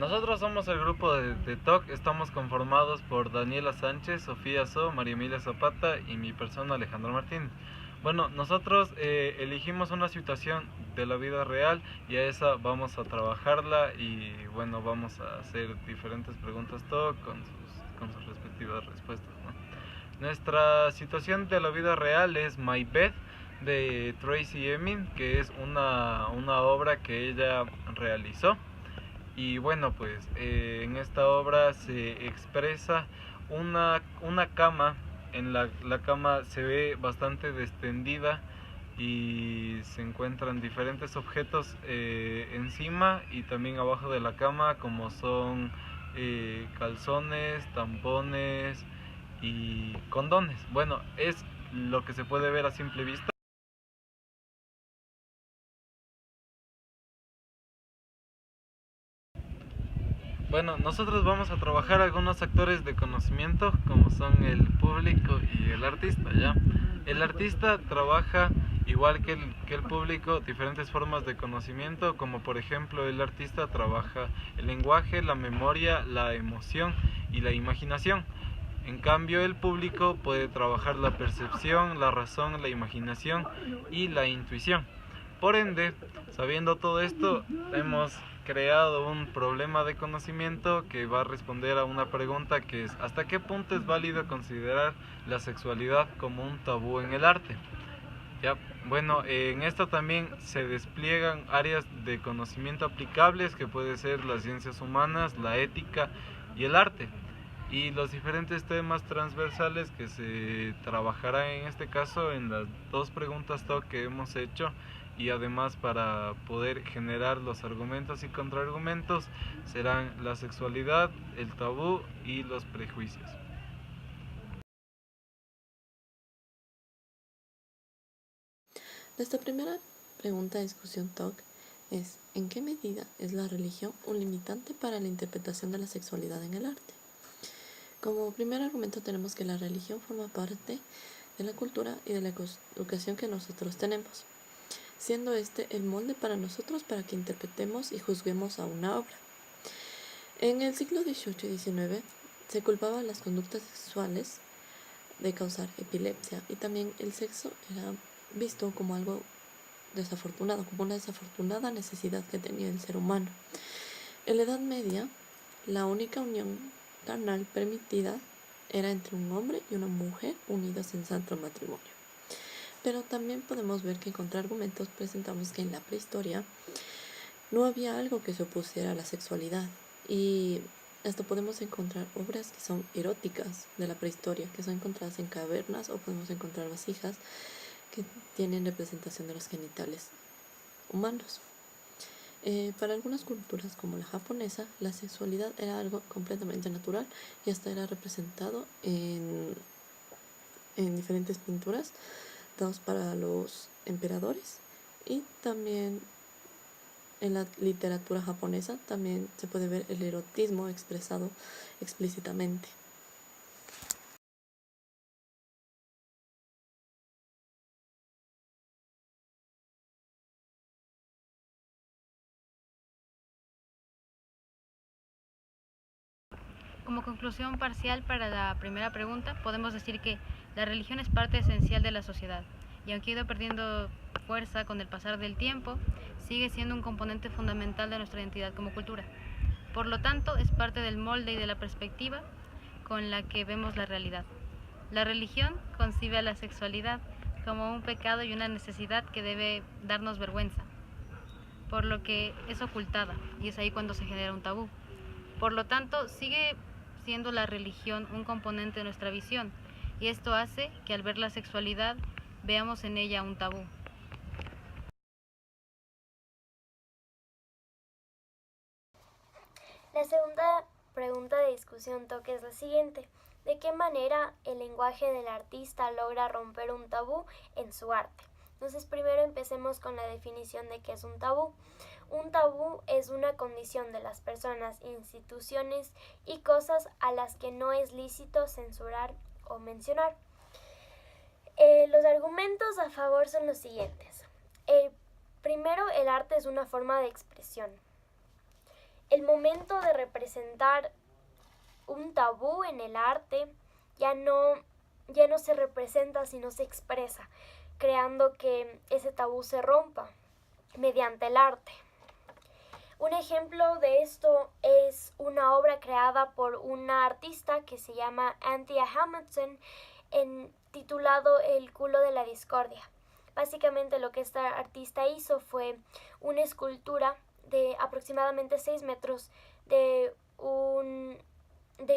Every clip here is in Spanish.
Nosotros somos el grupo de TOC, estamos conformados por Daniela Sánchez, Sofía So, María Emilia Zapata y mi persona Alejandro Martínez. Bueno, nosotros elegimos una situación de la vida real y a esa vamos a trabajarla y bueno, vamos a hacer diferentes preguntas TOC con sus respectivas respuestas, ¿no? Nuestra situación de la vida real es My Bed de Tracy Emin, que es una obra que ella realizó. Y bueno, pues en esta obra se expresa una cama. En la cama se ve bastante destendida y se encuentran diferentes objetos encima y también abajo de la cama, como son calzones, tampones y condones. Bueno, es lo que se puede ver a simple vista. Bueno, nosotros vamos a trabajar algunos actores de conocimiento, como son el público y el artista, ¿ya? El artista trabaja igual que el público diferentes formas de conocimiento, como por ejemplo el artista trabaja el lenguaje, la memoria, la emoción y la imaginación. En cambio, el público puede trabajar la percepción, la razón, la imaginación y la intuición. Por ende, sabiendo todo esto, hemos creado un problema de conocimiento que va a responder a una pregunta que es: ¿hasta qué punto es válido considerar la sexualidad como un tabú en el arte? Ya, bueno, en esto también se despliegan áreas de conocimiento aplicables que puede ser las ciencias humanas, la ética y el arte. Y los diferentes temas transversales que se trabajarán en este caso en las dos preguntas TOC que hemos hecho, y además para poder generar los argumentos y contraargumentos serán la sexualidad, el tabú y los prejuicios. Nuestra primera pregunta de discusión TOC es: ¿en qué medida es la religión un limitante para la interpretación de la sexualidad en el arte? Como primer argumento tenemos que la religión forma parte de la cultura y de la educación que nosotros tenemos, siendo este el molde para nosotros para que interpretemos y juzguemos a una obra. En el siglo XVIII y XIX se culpaba las conductas sexuales de causar epilepsia, y también el sexo era visto como algo desafortunado, como una desafortunada necesidad que tenía el ser humano. En la Edad Media, la única unión carnal permitida era entre un hombre y una mujer unidos en santo matrimonio. Pero también podemos ver que en contraargumentos presentamos que en la prehistoria no había algo que se opusiera a la sexualidad, y hasta podemos encontrar obras que son eróticas de la prehistoria, que son encontradas en cavernas, o podemos encontrar vasijas que tienen representación de los genitales humanos. Para algunas culturas como la japonesa, la sexualidad era algo completamente natural y hasta era representado en diferentes pinturas dados para los emperadores, y también en la literatura japonesa también se puede ver el erotismo expresado explícitamente. Como conclusión parcial para la primera pregunta, podemos decir que la religión es parte esencial de la sociedad y aunque ha ido perdiendo fuerza con el pasar del tiempo, sigue siendo un componente fundamental de nuestra identidad como cultura. Por lo tanto, es parte del molde y de la perspectiva con la que vemos la realidad. La religión concibe a la sexualidad como un pecado y una necesidad que debe darnos vergüenza, por lo que es ocultada, y es ahí cuando se genera un tabú. Por lo tanto, sigue siendo la religión un componente de nuestra visión, y esto hace que al ver la sexualidad veamos en ella un tabú. La segunda pregunta de discusión TOC es la siguiente: ¿de qué manera el lenguaje del artista logra romper un tabú en su arte? Entonces, primero empecemos con la definición de qué es un tabú. Un tabú es una condición de las personas, instituciones y cosas a las que no es lícito censurar o mencionar. Los argumentos a favor son los siguientes. Primero, el arte es una forma de expresión. el momento de representar un tabú en el arte ya no se representa, sino se expresa, creando que ese tabú se rompa mediante el arte. Un ejemplo de esto es una obra creada por una artista que se llama Anthea Hamilton, titulado El culo de la discordia. Básicamente lo que esta artista hizo fue una escultura de aproximadamente 6 metros de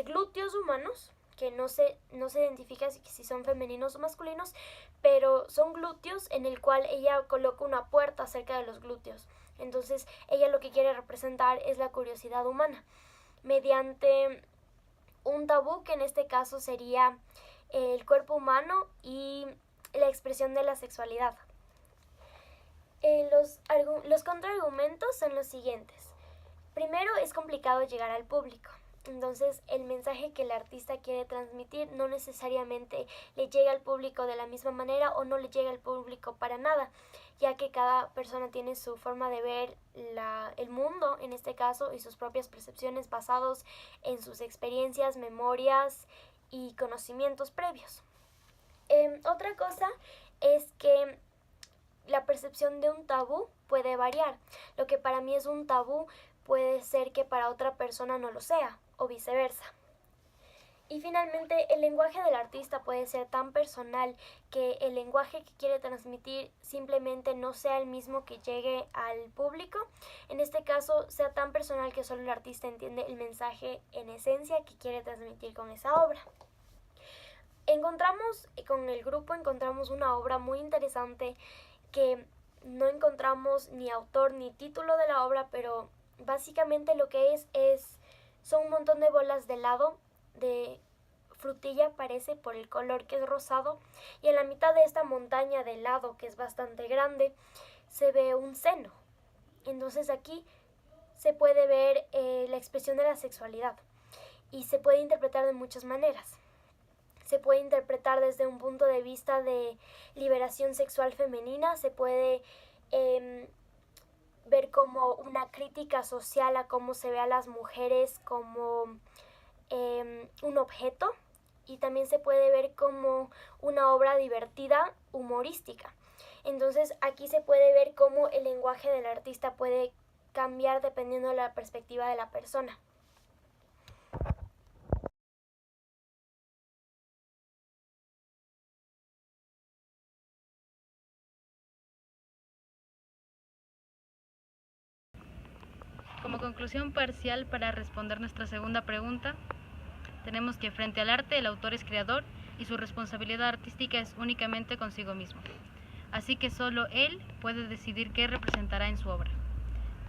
glúteos humanos, que no se identifica si son femeninos o masculinos, pero son glúteos en el cual ella coloca una puerta cerca de los glúteos. Entonces ella lo que quiere representar es la curiosidad humana mediante un tabú, que en este caso sería el cuerpo humano y la expresión de la sexualidad. Los contraargumentos son los siguientes. Primero, es complicado llegar al público. Entonces, el mensaje que el artista quiere transmitir no necesariamente le llega al público de la misma manera o no le llega al público para nada, ya que cada persona tiene su forma de ver el mundo, en este caso, y sus propias percepciones basados en sus experiencias, memorias y conocimientos previos. Otra cosa es que la percepción de un tabú puede variar. Lo que para mí es un tabú puede ser que para otra persona no lo sea, o viceversa. Y finalmente, el lenguaje del artista puede ser tan personal que el lenguaje que quiere transmitir simplemente no sea el mismo que llegue al público. En este caso, sea tan personal que solo el artista entiende el mensaje en esencia que quiere transmitir con esa obra. Con el grupo encontramos una obra muy interesante que no encontramos ni autor ni título de la obra, pero básicamente lo que son un montón de bolas de helado, de frutilla parece por el color que es rosado, y en la mitad de esta montaña de helado, que es bastante grande, se ve un seno. Entonces aquí se puede ver la expresión de la sexualidad y se puede interpretar de muchas maneras. Se puede interpretar desde un punto de vista de liberación sexual femenina, se puede ver como una crítica social a cómo se ve a las mujeres como un objeto, y también se puede ver como una obra divertida, humorística. Entonces aquí se puede ver cómo el lenguaje del artista puede cambiar dependiendo de la perspectiva de la persona. Como conclusión parcial para responder nuestra segunda pregunta, tenemos que frente al arte el autor es creador y su responsabilidad artística es únicamente consigo mismo. Así que solo él puede decidir qué representará en su obra.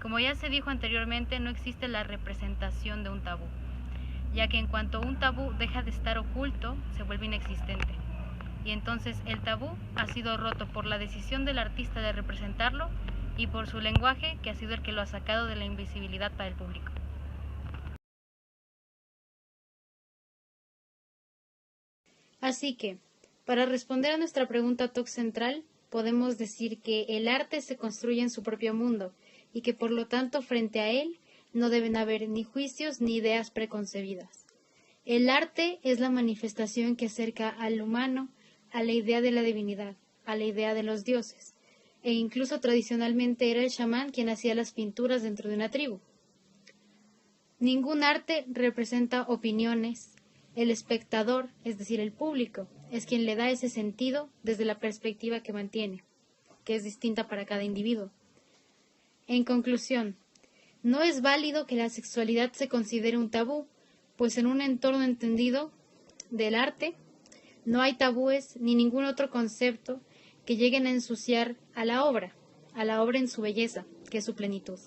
Como ya se dijo anteriormente, no existe la representación de un tabú, ya que en cuanto un tabú deja de estar oculto, se vuelve inexistente. Y entonces el tabú ha sido roto por la decisión del artista de representarlo y por su lenguaje, que ha sido el que lo ha sacado de la invisibilidad para el público. Así que, para responder a nuestra pregunta TOC central, podemos decir que el arte se construye en su propio mundo y que por lo tanto frente a él no deben haber ni juicios ni ideas preconcebidas. El arte es la manifestación que acerca al humano a la idea de la divinidad, a la idea de los dioses, e incluso tradicionalmente era el chamán quien hacía las pinturas dentro de una tribu. Ningún arte representa opiniones. El espectador, es decir, el público, es quien le da ese sentido desde la perspectiva que mantiene, que es distinta para cada individuo. En conclusión, no es válido que la sexualidad se considere un tabú, pues en un entorno entendido del arte no hay tabúes ni ningún otro concepto que lleguen a ensuciar a la obra en su belleza, que es su plenitud.